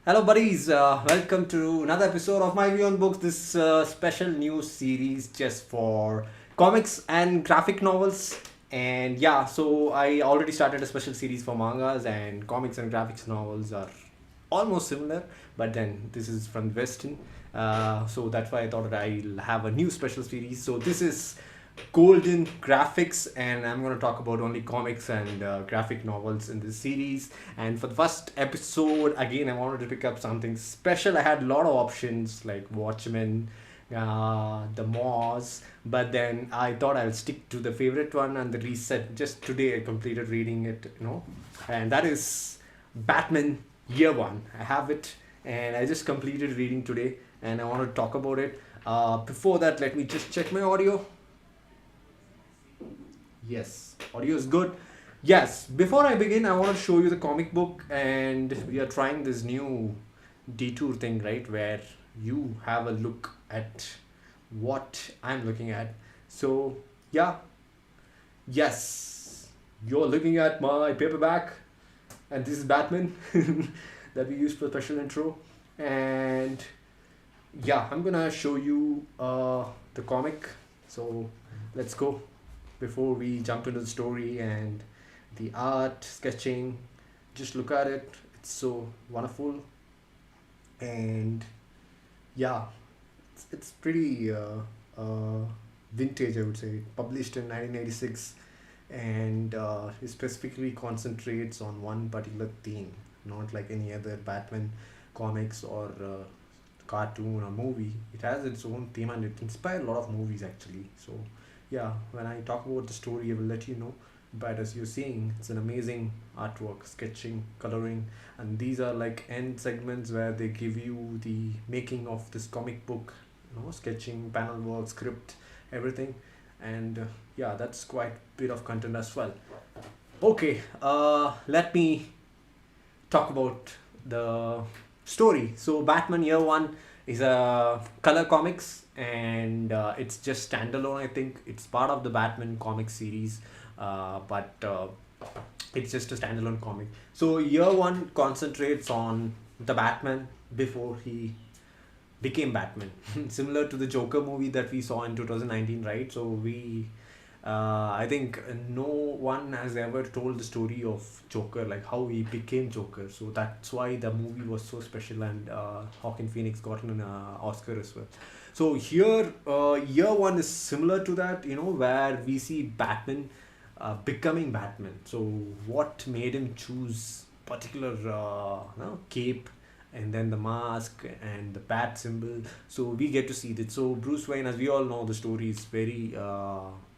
Hello, buddies. Welcome to another episode of My View on Books. This special news series just for comics and graphic novels. And yeah, so I already started a special series for mangas, and comics and graphics novels are almost similar, but then this is from Western. So that's why I thought that I'll have a new special series. So this is golden graphics, and I'm going to talk about only comics and graphic novels in this series. And for the first episode, again, I wanted to pick up something special. I had a lot of options like Watchmen, the Moss, but then I thought I'll stick to the favorite one and the reset. Just today I completed reading it, and that is Batman Year One. I have it, and I just completed reading today, and I want to talk about it. Before that, let me just check my audio. Yes, audio is good. Yes, before I begin, I want to show you the comic book, and we are trying this new detour thing, right? Where you have a look at what I'm looking at. So, yeah, yes, you're looking at my paperback, and this is Batman that we used for special intro. And yeah, I'm gonna show you the comic. So, let's go before we jump into the story and the art sketching. Just look at it, it's so wonderful. And yeah, it's pretty vintage, I would say. Published in 1986, and it specifically concentrates on one particular theme, not like any other Batman comics or cartoon or movie. It has its own theme, and it inspired a lot of movies actually. So yeah, when I talk about the story, I will let you know. But as you're seeing, it's an amazing artwork, sketching, coloring, and these are like end segments where they give you the making of this comic book, sketching, panel work, script, everything. And yeah, that's quite a bit of content as well. Okay, let me talk about the story. So Batman Year One is a color comics, and it's just standalone. I think it's part of the Batman comic series, but it's just a standalone comic. So Year One concentrates on the Batman before he became Batman, similar to the Joker movie that we saw in 2019, right? So I think no one has ever told the story of Joker, like how he became Joker. So that's why the movie was so special, and Joaquin Phoenix got an Oscar as well. So here, Year One is similar to that, where we see Batman becoming Batman. So what made him choose particular cape, and then the mask and the bat symbol? So we get to see that. So Bruce Wayne, as we all know, the story is very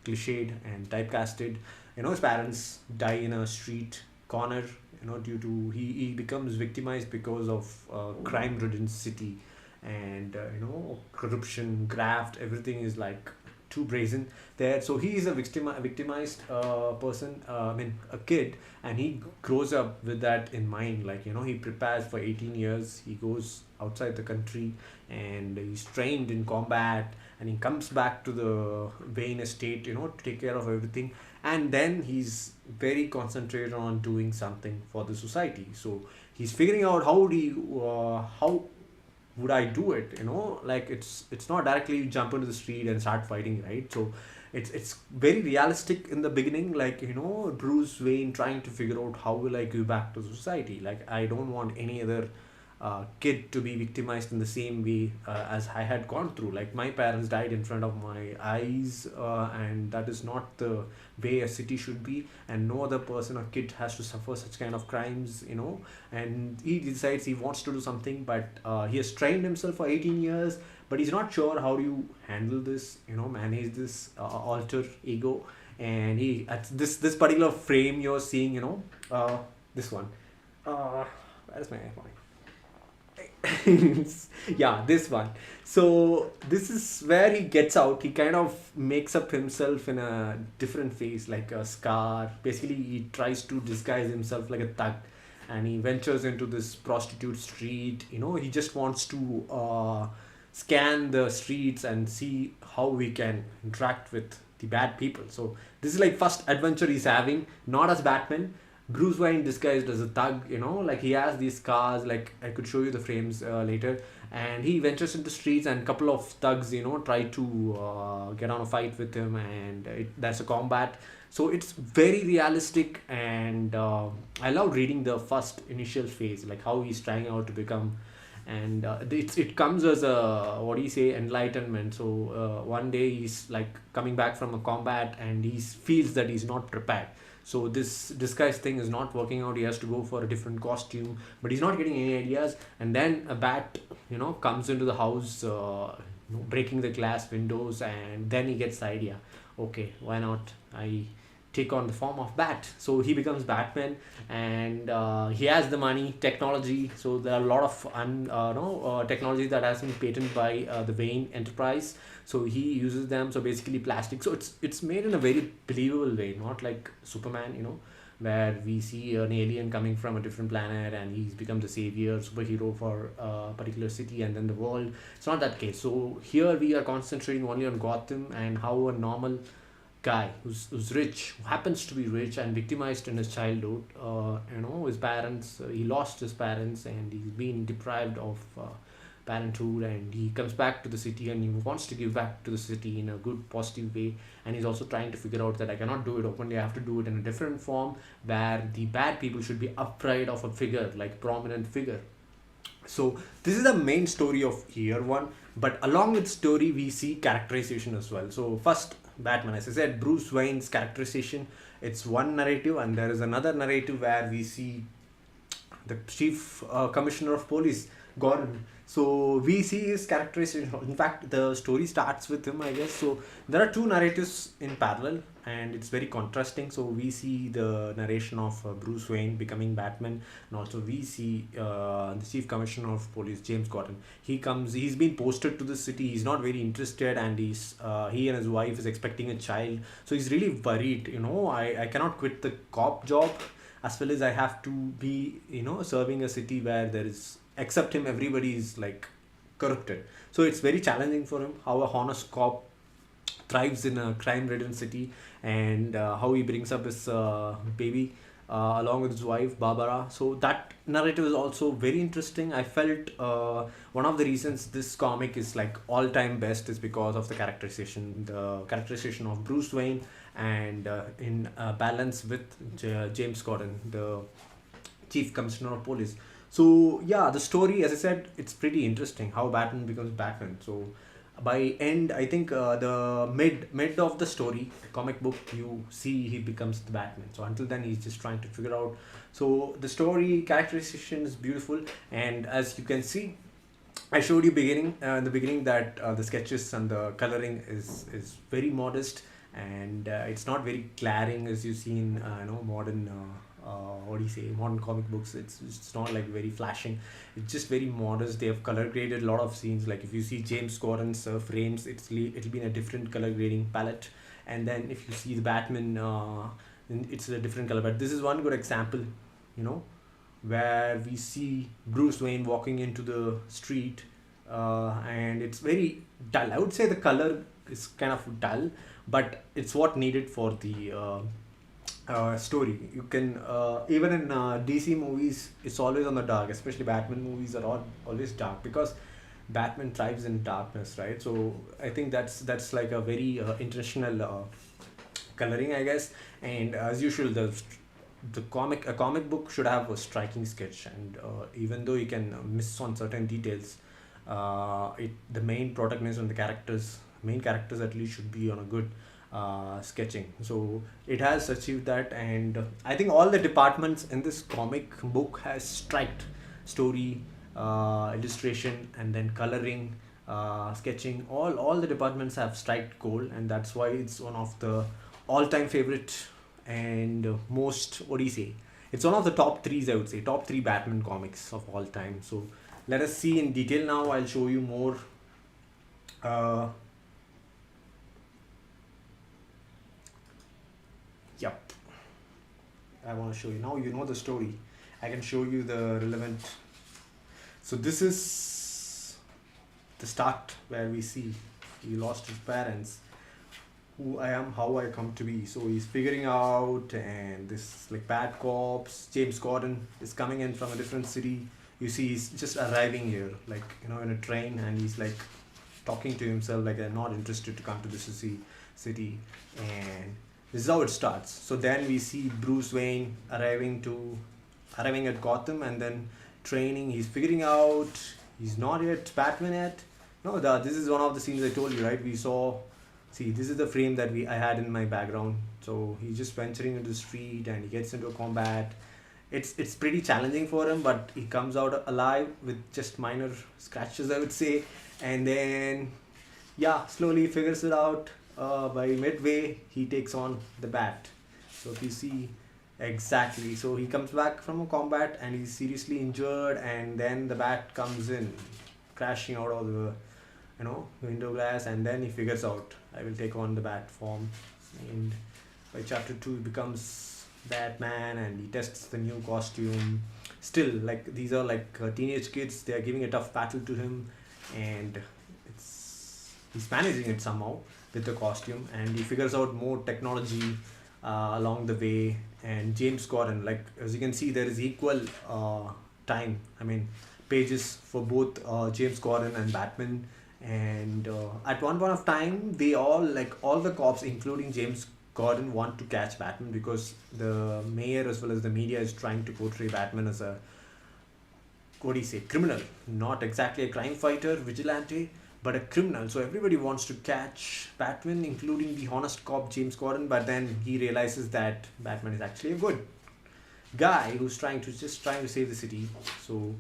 cliched and typecasted. His parents die in a street corner, due to he becomes victimized because of crime-ridden city, and corruption, graft, everything is like too brazen there. So he is a victimized person, I mean a kid, and he grows up with that in mind. Like, he prepares for 18 years, he goes outside the country, and he's trained in combat, and he comes back to the Wayne estate, to take care of everything. And then he's very concentrated on doing something for the society. So he's figuring out how would I do it? Like, it's not directly jump into the street and start fighting, right? So it's very realistic in the beginning, like, Bruce Wayne trying to figure out how will I give back to society. Like, I don't want any other kid to be victimized in the same way as I had gone through. Like, my parents died in front of my eyes, and that is not the way a city should be, and no other person or kid has to suffer such kind of crimes. And he decides he wants to do something, but he has trained himself for 18 years, but he's not sure how do you handle this, manage this alter ego. And he at this particular frame you're seeing, this one. Where's my iPhone? Yeah, this one. So this is where he gets out. He kind of makes up himself in a different face, like a scar. Basically, he tries to disguise himself like a thug, and he ventures into this prostitute street. He just wants to scan the streets and see how we can interact with the bad people. So this is like first adventure he's having, not as Batman. Bruce Wayne disguised as a thug, like he has these cars, like I could show you the frames later, and he ventures into streets, and a couple of thugs, try to get on a fight with him, and that's a combat. So it's very realistic, and I love reading the first initial phase, like how he's trying out to become, and it comes as a, what do you say, enlightenment. So one day he's like coming back from a combat, and he feels that he's not prepared. So this disguise thing is not working out. He has to go for a different costume, but he's not getting any ideas. And then a bat, comes into the house, breaking the glass windows, and then he gets the idea. Okay, why not? I take on the form of bat. So he becomes Batman, and he has the money, technology. So there are a lot of technology that has been patented by the Wayne Enterprise. So he uses them. So basically plastic. So it's made in a very believable way, not like Superman, where we see an alien coming from a different planet, and he's become the savior superhero for a particular city and then the world. It's not that case. So here we are concentrating only on Gotham, and how a normal guy who's rich, who happens to be rich and victimized in his childhood, his parents, he lost his parents, and he's been deprived of parenthood, and he comes back to the city, and he wants to give back to the city in a good positive way. And he's also trying to figure out that I cannot do it openly, I have to do it in a different form, where the bad people should be afraid of a figure, like prominent figure. So this is the main story of year one, but along with story we see characterization as well. So first, Batman, as I said, Bruce Wayne's characterization, it's one narrative, and there is another narrative where we see the chief commissioner of police, Gordon. So we see his characterization. In fact, the story starts with him, I guess. So there are two narratives in parallel, and it's very contrasting. So we see the narration of Bruce Wayne becoming Batman, and also we see the chief commissioner of police, James Gordon. He comes. He's been posted to the city. He's not very interested, and he and his wife is expecting a child. So he's really worried. I cannot quit the cop job, as well as I have to be serving a city where there is, except him, everybody is like corrupted. So it's very challenging for him how a honest cop thrives in a crime ridden city, and how he brings up his baby along with his wife Barbara. So that narrative is also very interesting. I felt one of the reasons this comic is like all time best is because of the characterization of Bruce Wayne, and in balance with James Gordon, the chief commissioner of police. So yeah, the story, as I said, it's pretty interesting how Batman becomes Batman. So by end, I think the mid of the story, comic book, you see he becomes the Batman. So until then, he's just trying to figure out. So the story characterization is beautiful, and as you can see, I showed you in the beginning that the sketches and the coloring is very modest, and it's not very glaring as you see in modern what do you say, modern comic books. It's not like very flashing. It's just very modest. They have color graded a lot of scenes. Like if you see James Gordon's frames, it'll be in a different color grading palette, and then if you see the Batman, it's a different color. But this is one good example, you know, where we see Bruce Wayne walking into the street, and it's very dull. I would say the color is kind of dull, but it's what needed for the story. You can even in DC movies, it's always on the dark. Especially Batman movies are always dark because Batman thrives in darkness, right? So I think that's like a very intentional coloring, I guess. And as usual, a comic book should have a striking sketch, and even though you can miss on certain details, the main protagonist and the main characters at least should be on a good sketching. So it has achieved that, and I think all the departments in this comic book has striked: story, illustration, and then coloring, sketching. All the departments have striked gold, and that's why it's one of the all-time favorite and most, what do you say, it's one of the top threes, I would say, top three Batman comics of all time. So let us see in detail now. I'll show you more. uh, yep, I want to show you now. You know the story, I can show you the relevant. So this is the start where we see he lost his parents. who I am, how I come to be. So he's figuring out, and this like bad cops. James Gordon is coming in from a different city. You see, he's just arriving here, like in a train, and he's like talking to himself, like I'm not interested to come to this city, and this is how it starts. So then we see Bruce Wayne arriving at Gotham, and then training. He's figuring out he's not yet Batman yet. No, this is one of the scenes I told you, right? We saw. See, this is the frame that I had in my background. So he's just venturing into the street and he gets into a combat. It's pretty challenging for him, but he comes out alive with just minor scratches, I would say. And then, yeah, slowly figures it out. By midway, he takes on the bat. So if you see, exactly. So he comes back from a combat and he's seriously injured, and then the bat comes in, crashing out of the window glass, and then he figures out I will take on the bat form. And by chapter 2 he becomes Batman, and he tests the new costume. Still, like, these are like teenage kids, they are giving a tough battle to him, and he's managing it somehow with the costume, and he figures out more technology along the way. And James Gordon, like, as you can see, there is equal time, pages for both James Gordon and Batman. And at one point of time, they all the cops, including James Gordon, want to catch Batman, because the mayor as well as the media is trying to portray Batman as a, what do you say, criminal, not exactly a crime fighter, vigilante, but a criminal. So everybody wants to catch Batman, including the honest cop James Gordon. But then he realizes that Batman is actually a good guy who's trying to save the city. So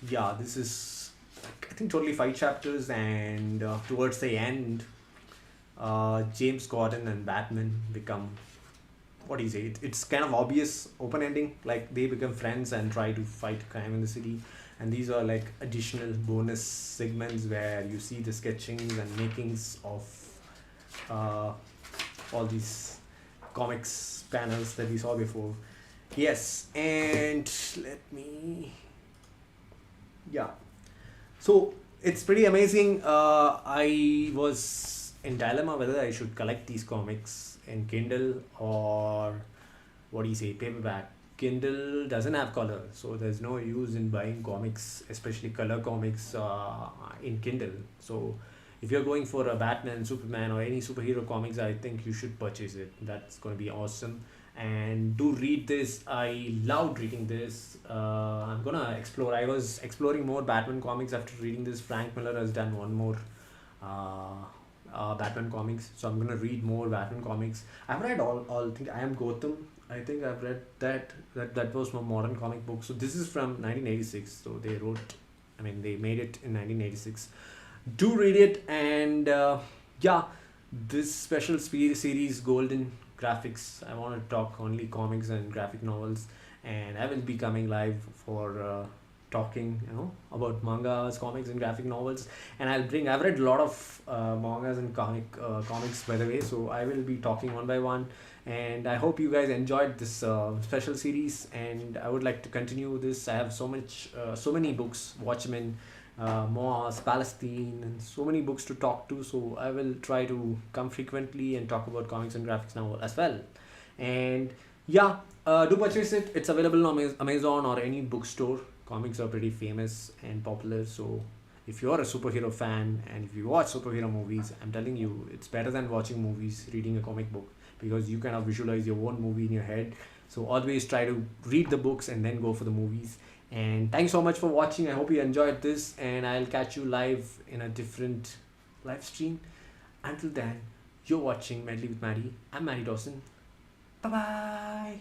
yeah, this is, I think, totally 5 chapters, and towards the end, James Gordon and Batman become, what do you say? It's kind of obvious open ending. Like, they become friends and try to fight crime in the city. And these are like additional bonus segments where you see the sketchings and makings of all these comics panels that we saw before. Yes, and yeah. So it's pretty amazing. I was in dilemma whether I should collect these comics in Kindle or, what do you say, paperback. Kindle doesn't have color, so there's no use in buying comics, especially color comics, in Kindle. So if you're going for a Batman, Superman, or any superhero comics, I think you should purchase it. That's going to be awesome. And do read this. I loved reading this. I'm gonna explore. I was exploring more Batman comics after reading this. Frank Miller has done one more Batman comics, so I'm gonna read more Batman comics. I've read all. I think I Am Gotham. I think I've read that was my modern comic book. So this is from 1986. So they made it in 1986. Do read it, and yeah, this special series, Golden Graphics, I want to talk only comics and graphic novels, and I will be coming live for talking about mangas, comics and graphic novels. And I've read a lot of mangas and comics, by the way, so I will be talking one by one. And I hope you guys enjoyed this special series, and I would like to continue this. I have so many books: Watchmen, Moaz, Palestine, and so many books to talk to. So I will try to come frequently and talk about comics and graphics novel as well. And yeah, do purchase it. It's available on Amazon or any bookstore. Comics are pretty famous and popular. So if you're a superhero fan and if you watch superhero movies, I'm telling you, it's better than watching movies, reading a comic book, because you kind of visualize your own movie in your head. So always try to read the books and then go for the movies. And thanks so much for watching. I hope you enjoyed this, and I'll catch you live in a different live stream. Until then, you're watching Medley with Maddie. I'm Maddie Dawson. Bye bye.